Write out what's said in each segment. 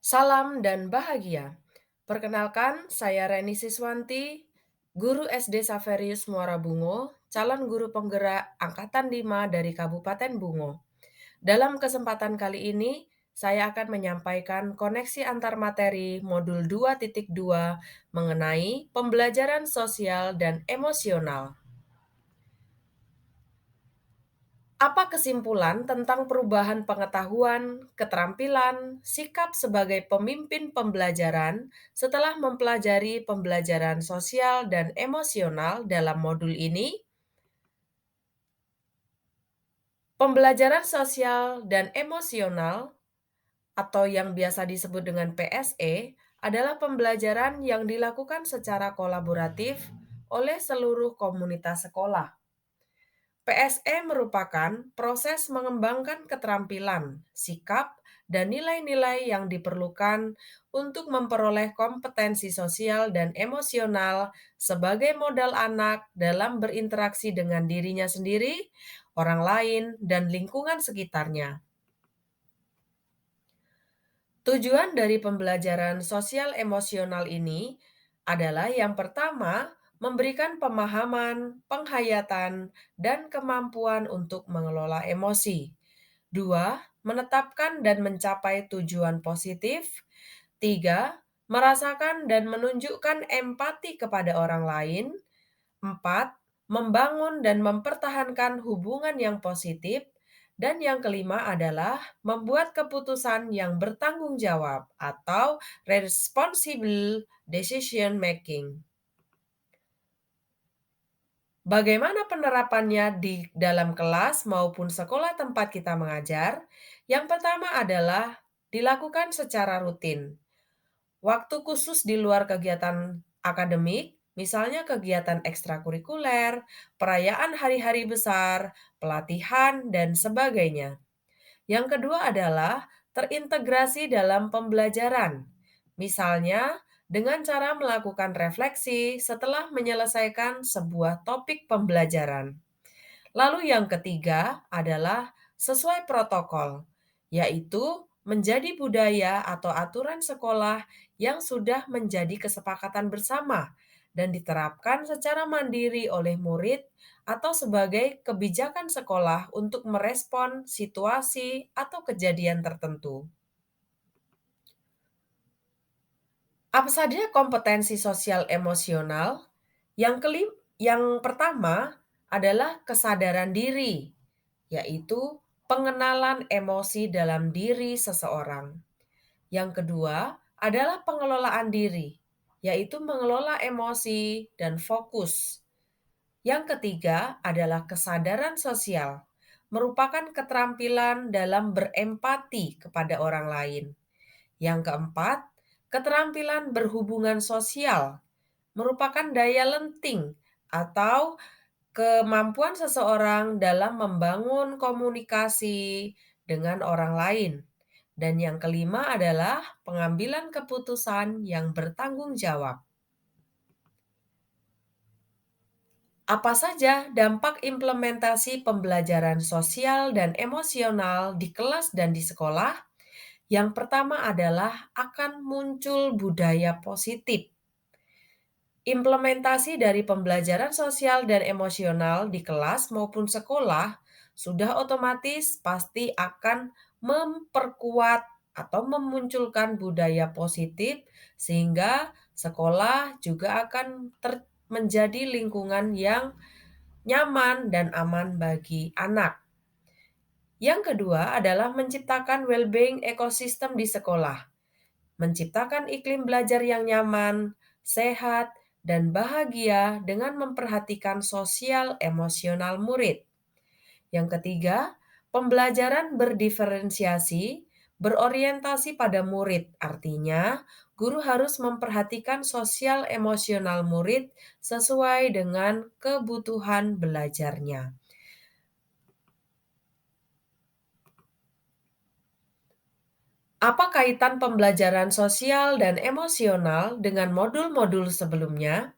Salam dan bahagia. Perkenalkan, saya Reni Siswanti, guru SD Saverius Muara Bungo, calon guru penggerak Angkatan 5 dari Kabupaten Bungo. Dalam kesempatan kali ini, saya akan menyampaikan koneksi antar materi modul 2.2 mengenai pembelajaran sosial dan emosional. Apa kesimpulan tentang perubahan pengetahuan, keterampilan, sikap sebagai pemimpin pembelajaran setelah mempelajari pembelajaran sosial dan emosional dalam modul ini? Pembelajaran sosial dan emosional atau yang biasa disebut dengan PSE adalah pembelajaran yang dilakukan secara kolaboratif oleh seluruh komunitas sekolah. PSE merupakan proses mengembangkan keterampilan, sikap, dan nilai-nilai yang diperlukan untuk memperoleh kompetensi sosial dan emosional sebagai modal anak dalam berinteraksi dengan dirinya sendiri, orang lain, dan lingkungan sekitarnya. Tujuan dari pembelajaran sosial emosional ini adalah yang pertama, memberikan pemahaman, penghayatan, dan kemampuan untuk mengelola emosi. Dua, menetapkan dan mencapai tujuan positif. Tiga, merasakan dan menunjukkan empati kepada orang lain. Empat, membangun dan mempertahankan hubungan yang positif. Dan yang kelima adalah membuat keputusan yang bertanggung jawab atau responsible decision making. Bagaimana penerapannya di dalam kelas maupun sekolah tempat kita mengajar? Yang pertama adalah dilakukan secara rutin. Waktu khusus di luar kegiatan akademik, misalnya kegiatan ekstrakurikuler, perayaan hari-hari besar, pelatihan, dan sebagainya. Yang kedua adalah terintegrasi dalam pembelajaran. Misalnya, dengan cara melakukan refleksi setelah menyelesaikan sebuah topik pembelajaran. Lalu yang ketiga adalah sesuai protokol, yaitu menjadi budaya atau aturan sekolah yang sudah menjadi kesepakatan bersama dan diterapkan secara mandiri oleh murid atau sebagai kebijakan sekolah untuk merespon situasi atau kejadian tertentu. Apa saja kompetensi sosial emosional? Yang pertama adalah kesadaran diri, yaitu pengenalan emosi dalam diri seseorang. Yang kedua adalah pengelolaan diri, yaitu mengelola emosi dan fokus. Yang ketiga adalah kesadaran sosial, merupakan keterampilan dalam berempati kepada orang lain. Yang keempat, keterampilan berhubungan sosial, merupakan daya lenting atau kemampuan seseorang dalam membangun komunikasi dengan orang lain. Dan yang kelima adalah pengambilan keputusan yang bertanggung jawab. Apa saja dampak implementasi pembelajaran sosial dan emosional di kelas dan di sekolah? Yang pertama adalah akan muncul budaya positif. Implementasi dari pembelajaran sosial dan emosional di kelas maupun sekolah sudah otomatis pasti akan memperkuat atau memunculkan budaya positif sehingga sekolah juga akan menjadi lingkungan yang nyaman dan aman bagi anak. Yang kedua adalah menciptakan well-being ekosistem di sekolah, menciptakan iklim belajar yang nyaman, sehat, dan bahagia dengan memperhatikan sosial emosional murid. Yang ketiga, pembelajaran berdiferensiasi, berorientasi pada murid. Artinya, guru harus memperhatikan sosial emosional murid sesuai dengan kebutuhan belajarnya. Apa kaitan pembelajaran sosial dan emosional dengan modul-modul sebelumnya?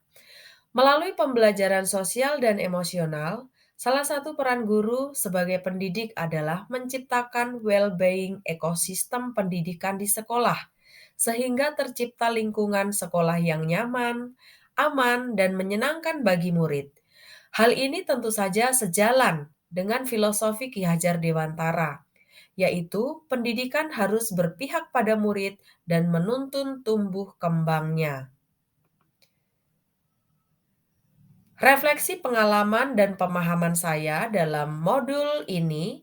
Melalui pembelajaran sosial dan emosional, salah satu peran guru sebagai pendidik adalah menciptakan well-being ekosistem pendidikan di sekolah. sehingga tercipta lingkungan sekolah yang nyaman, aman, dan menyenangkan bagi murid. Hal ini tentu saja sejalan dengan filosofi Ki Hajar Dewantara, yaitu pendidikan harus berpihak pada murid dan menuntun tumbuh kembangnya. Refleksi pengalaman dan pemahaman saya dalam modul ini,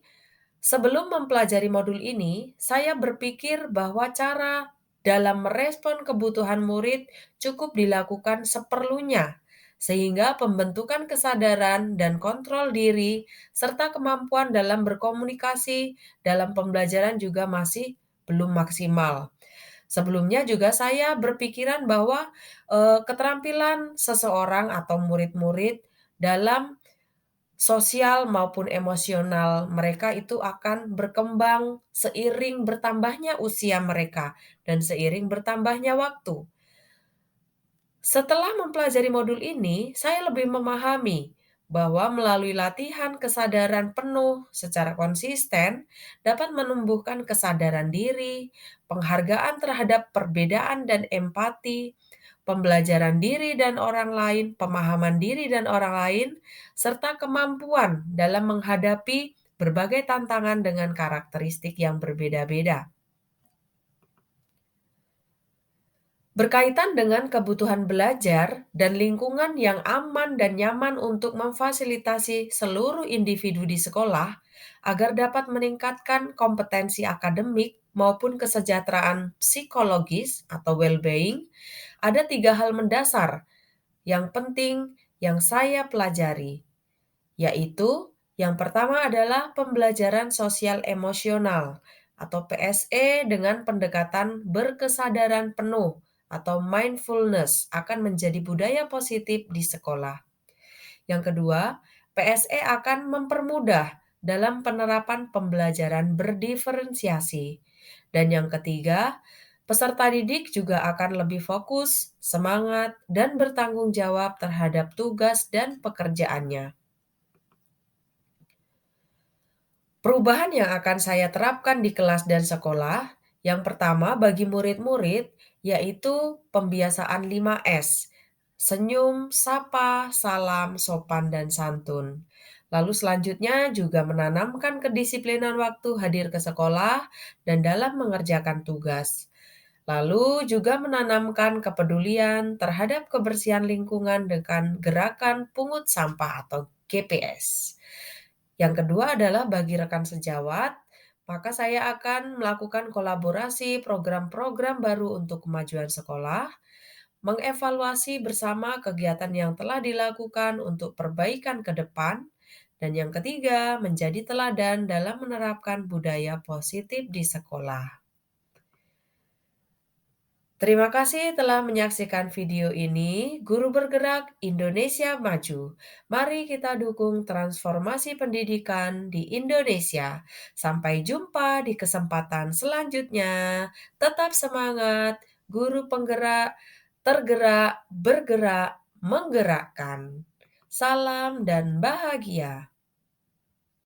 sebelum mempelajari modul ini, saya berpikir bahwa cara dalam merespon kebutuhan murid cukup dilakukan seperlunya, sehingga pembentukan kesadaran dan kontrol diri, serta kemampuan dalam berkomunikasi dalam pembelajaran juga masih belum maksimal. Sebelumnya juga saya berpikiran bahwa keterampilan seseorang atau murid-murid dalam sosial maupun emosional mereka itu akan berkembang seiring bertambahnya usia mereka dan seiring bertambahnya waktu. Setelah mempelajari modul ini, saya lebih memahami bahwa melalui latihan kesadaran penuh secara konsisten dapat menumbuhkan kesadaran diri, penghargaan terhadap perbedaan dan empati, pembelajaran diri dan orang lain, pemahaman diri dan orang lain, serta kemampuan dalam menghadapi berbagai tantangan dengan karakteristik yang berbeda-beda. Berkaitan dengan kebutuhan belajar dan lingkungan yang aman dan nyaman untuk memfasilitasi seluruh individu di sekolah agar dapat meningkatkan kompetensi akademik maupun kesejahteraan psikologis atau well-being, ada 3 hal mendasar yang penting yang saya pelajari, yaitu yang pertama adalah pembelajaran sosial emosional atau PSE dengan pendekatan berkesadaran penuh atau mindfulness akan menjadi budaya positif di sekolah. Yang kedua, PSE akan mempermudah dalam penerapan pembelajaran berdiferensiasi. Dan yang ketiga, peserta didik juga akan lebih fokus, semangat, dan bertanggung jawab terhadap tugas dan pekerjaannya. Perubahan yang akan saya terapkan di kelas dan sekolah, yang pertama bagi murid-murid, yaitu pembiasaan 5S. Senyum, sapa, salam, sopan, dan santun. Lalu selanjutnya juga menanamkan kedisiplinan waktu hadir ke sekolah dan dalam mengerjakan tugas. Lalu juga menanamkan kepedulian terhadap kebersihan lingkungan dengan gerakan pungut sampah atau GPS. Yang kedua adalah bagi rekan sejawat, maka saya akan melakukan kolaborasi program-program baru untuk kemajuan sekolah, mengevaluasi bersama kegiatan yang telah dilakukan untuk perbaikan ke depan, dan yang ketiga, menjadi teladan dalam menerapkan budaya positif di sekolah. Terima kasih telah menyaksikan video ini. Guru Bergerak Indonesia Maju. Mari kita dukung transformasi pendidikan di Indonesia. Sampai jumpa di kesempatan selanjutnya. Tetap semangat, guru penggerak, tergerak, bergerak, menggerakkan. Salam dan bahagia.